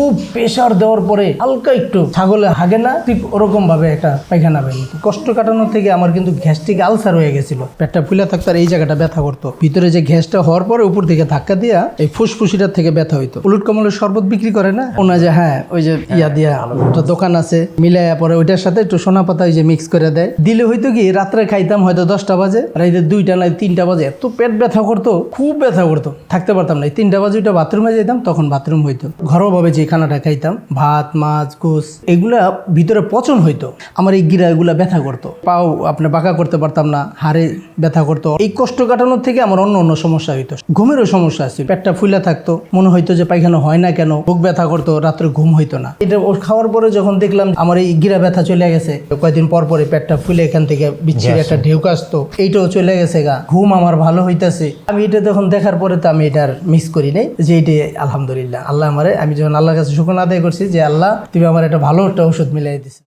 খুব প্রেসার দেওয়ার পরে হালকা একটু ছাগলে হাগে না ঠিক ওরকম ভাবে একটা পায়খানা বেরিয়ে কষ্ট কাটানোর থেকে আমার কিন্তু গ্যাস্ট্রিক আলসার হয়ে গেছিল। পেটটা ফুলে থাকতো আর এই জায়গাটা ব্যথা করতো। ভিতরে যে গ্যাসটা হওয়ার পরে উপর থেকে ধাক্কা দিয়া এই ফুসফুসিটার থেকে ব্যথা হইতো। উলুট কমলের শরবত বিক্রি করে না ওনা যে, হ্যাঁ ওই যে ইয়া দিয়া একটা দোকান আছে মিলাইয়া পরে ওইটার সাথে একটু সোনা পাতা ওই যে মিক্স করে দেয় দিলে হইতো কি রাত্রে খাইতাম হয়তো 10টা বাজে আর এই যে 2টা না 3টা বাজে এত পেট ব্যথা করতো, খুব ব্যথা করতো, থাকতে পারতাম না। 3টা বাজে ওইটা বাথরুমে যেতাম, তখন বাথরুম হইতো। ঘরোয়াভাবে যে খানাটা খাইতাম ভাত মাছ গোস এগুলা ভিতরে পচন হইতো। আমার এই গিরা এগুলা ব্যথা করতো, পাও আপনার বাঁকা করতে পারতাম না, হাড়ে ব্যথা করতো। এই কষ্ট কাটানোর থেকে আমার অন্য সমস্যা হইতো। ঘুমেরও সমস্যা আছে, পেটটা ফুলে থাকতো, মনে হইতো যে পায়খানা হয় না কেন, বুক ব্যথা করতো, রাত্রে ঘুম হইতো না। এটা খাওয়ার পরে যখন দেখলাম আমার এই গিরা ব্যথা চলে গেছে, কয়েকদিন পর পরে পেটটা ফুলে এখান থেকে বিচ্ছিরি একটা ঢেউক আসতো, এইটাও চলে গেছে গা, ঘুম আমার ভালো হইতেছে। আমি এটা তখন দেখার পরে তো আমি এটার মিস করি নাই, যে এটাই আলহামদুলিল্লাহ আল্লাহ আমারে, আমি যখন আল্লাহর কাছে শুকর আদায় করছি যে আল্লাহ তুমি আমার একটা ভালো একটা ওষুধ মিলাই দিছে।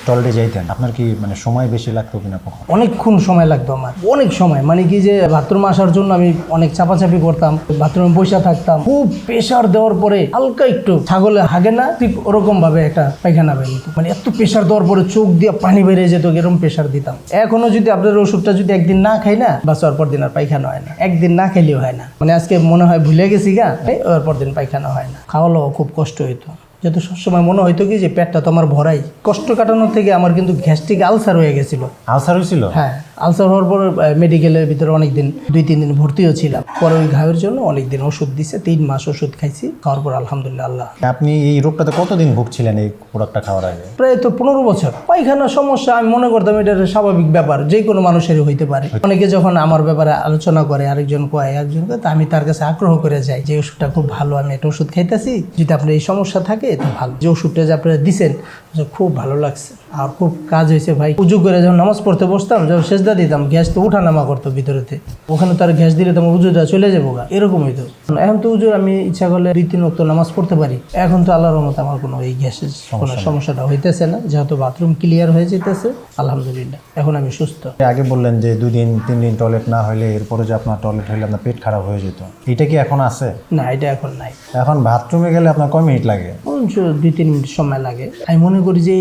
টয়লেটে যাইতেন, আপনার কি মানে সময় বেশি লাগতো কিনা? অনেকক্ষণ সময় লাগতো আমার, অনেক সময়, মানে কি যে বাথরুম আসার জন্য আমি অনেক চাপাচাপি করতাম, বাথরুমে বসে থাকতাম। খুব প্রেসার দেওয়ার পরে হালকা একটু ছাগলে হাগে না ঠিক ওরকম ভাবে একটা পায়খানা বেরিয়ে, মানে এত প্রেসার দেওয়ার পরে চোখ দিয়ে পানি বেরিয়ে যেত, এরকম প্রেসার দিতাম। এখনো যদি আপনার ওষুধটা যদি একদিন না খাই না, বাস ওর পর দিন আর পায়খানা হয় না, একদিন না খাইলেও হয় না। মানে আজকে মনে হয় ভুলে গেছি গা, ওর পর দিন পায়খানা হয় না। খাওয়ালেও খুব কষ্ট হইতো, যেহেতু সবসময় মনে হইতো কি যে পেটটা তো আমার ভরাই। কষ্ট কাটানোর থেকে আমার কিন্তু গ্যাস্ট্রিক আলসার হয়ে গেছিল। আলসার হয়েছিল? হ্যাঁ, আলসার হওয়ার পর মেডিকেলের ভিতরে অনেকদিন 2-3 দিন ভর্তিও ছিলাম। পরে ওই ঘায়ের জন্য অনেকদিন ওষুধ দিছে, 3 মাস ওষুধ খাইছি। খাওয়ার পর আলহামদুলিল্লাহ আল্লাহ। আপনি এই রোগটাতে কতদিন ভুগছিলেন এই প্রোডাক্টটা খাওয়ার আগে? প্রায় তো 15 বছর। পায়খানার সমস্যা আমি মনে করতাম এটা স্বাভাবিক ব্যাপার, যে কোনো মানুষেরই হইতে পারে। অনেকে যখন আমার ব্যাপারে আলোচনা করে, আরেকজন কয় একজন কয়, তা আমি তার কাছে আগ্রহ করে যাই যে ওষুধটা খুব ভালো, আমি একটা ওষুধ খাইতেছি, যদি আপনার এই সমস্যা থাকে তো ভালো। যে ওষুধটা যে আপনারা দিচ্ছেন খুব ভালো লাগছে আর খুব কাজ হয়েছে ভাই। উজু করে যখন নামাজ পড়তে বসতাম, যখন সেজদা দিতাম, গ্যাস তো উঠা নামা করতো ভিতরেতে, ওখানে তো আর গ্যাস দিলে তোমার উজুটা চলে যাবো গা, এরকম হইতো। এখন তো উজুর আমি ইচ্ছা করলে 2-3 ওয়াক্ত নামাজ পড়তে পারি। এখন তো আল্লাহর রহমতে আমার কোনো এই গ্যাসের কোনো সমস্যাটা হইতেছে না, যেহেতু বাথরুম ক্লিয়ার হয়ে যেতেছে আলহামদুলিল্লাহ, এখন আমি সুস্থ। আগে বললেন যে 2-3 দিন টয়লেট না হলে, এরপরে যে আপনার টয়লেট হলে আপনার পেট খারাপ হয়ে যেত, এটা কি এখন আছে? না, এটা এখন নাই। এখন বাথরুমে গেলে আপনার কয় মিনিট লাগে? 2-3 মিনিট সময় লাগে। আমি মনে করি যে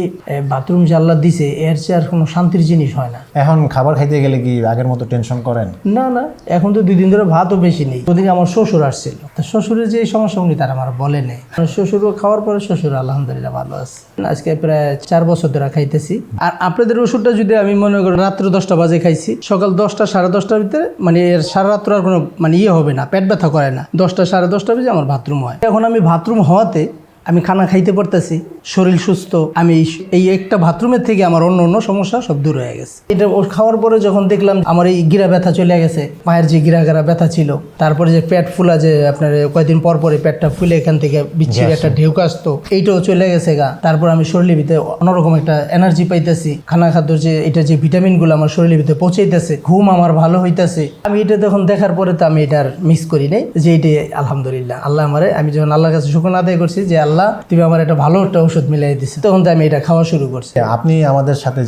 বাথরুম যে আল্লাহ দিছে এর চেয়ে আর কোনো শান্তির জিনিস হয় না। এখন খাবার খাইতে গেলে কি আগের মতো টেনশন করেন? না, এখন তো 2 দিন ধরে ভাতও বেশি নেই। ওদিকে আমার শ্বশুর আসছিল, তো শ্বশুরের যে সমস্যা উনি তার আমার বলে নেই। শ্বশুরও খাওয়ার পরে শ্বশুর আলহামদুলিল্লাহ ভালো আছে। আজকে প্রায় 4 বছর ধরে খাইতেছি। আর আপনাদের ওষুধটা যদি আমি মনে করি রাত্র 10টা বাজে খাইছি, সকাল 10টা 10:30টার ভিতরে, মানে এর সারা রাত্র আর কোনো মানে হবে না, পেট ব্যথা করে না। 10টা 10:30 বাজে আমার বাথরুম হয়। এখন আমি বাথরুম হওয়াতে আমি খানা খাইতে পারতেছি, শরীর সুস্থ। আমি এই একটা বাথরুমের থেকে আমার অন্য সমস্যা সব দূর হয়ে গেছে। এটা খাওয়ার পরে যখন দেখলাম আমার এই গিরা ব্যথা চলে গেছে, পায়ের যে গিরা ব্যথা ছিল, তারপরে যে পেট ফুলা, যে আপনার কয়েকদিন পর পরে পেটটা ফুলে এখান থেকে বিচ্ছিরি একটা ঢেউক আসতো, এইটাও চলে গেছে গা। তারপর আমি শরীরের ভিতরে অন্যরকম একটা এনার্জি পাইতেছি, খানা খাদ্যর যে এটা যে ভিটামিনগুলো আমার শরীরের ভিতরে পৌঁছাইতেছে, ঘুম আমার ভালো হইতেছে। আমি এটা তখন দেখার পরে তো আমি এটার মিস করি নাই, যে এটাই আলহামদুলিল্লাহ আল্লাহ আমারে, আমি যখন আল্লাহর কাছে শুকর আদায় করছি যে আল্লাহ তুমি আমার একটা ভালো একটা ওষুধ মিলাই দিচ্ছে, তখন তো আমি এটা খাওয়া শুরু করছি। আপনি আমাদের সাথে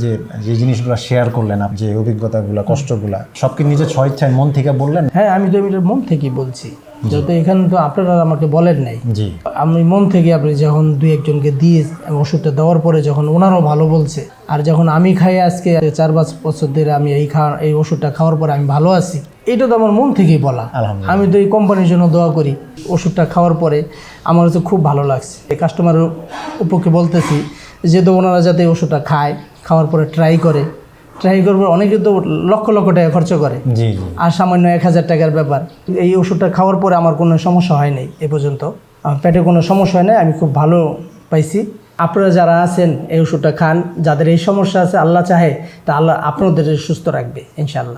যে জিনিসগুলো শেয়ার করলেন, যে অভিজ্ঞতাগুলো, কষ্টগুলা, সব কি নিজের স্বইচ্ছায় মন থেকে বললেন? হ্যাঁ, আমি তো এটা মন থেকেই বলছি, যেহেতু এখানে তো আপনারা আমাকে বলেন নাই। জি, আমি মন থেকে, আপনি যখন 2-1জনকে দিয়ে ওষুধটা দেওয়ার পরে যখন ওনারাও ভালো বলছে, আর যখন আমি খাই আজকে 4-5 বছর ধরে আমি এই ওষুধটা খাওয়ার পরে আমি ভালো আছি, এটা তো আমার মন থেকেই বলা। আমি তো এই কোম্পানির জন্য দোয়া করি। ওষুধটা খাওয়ার পরে আমার হচ্ছে খুব ভালো লাগছে। এই কাস্টমারের উপকে বলতেছি যে তো ওনারা যাতে ওষুধটা খাওয়ার পরে ট্রাই করবে। অনেকে তো লক্ষ টাকা খরচ করে, আর সামান্য 1000 টাকার ব্যাপার। এই ওষুধটা খাওয়ার পরে আমার কোনো সমস্যা হয় নাই এ পর্যন্ত, পেটে কোনো সমস্যা হয় নাই, আমি খুব ভালো পাইছি। আপনারা যারা আছেন এই ওষুধটা খান, যাদের এই সমস্যা আছে, আল্লাহ চাহে তা আল্লাহ আপনাদের সুস্থ রাখবে ইনশাআল্লাহ।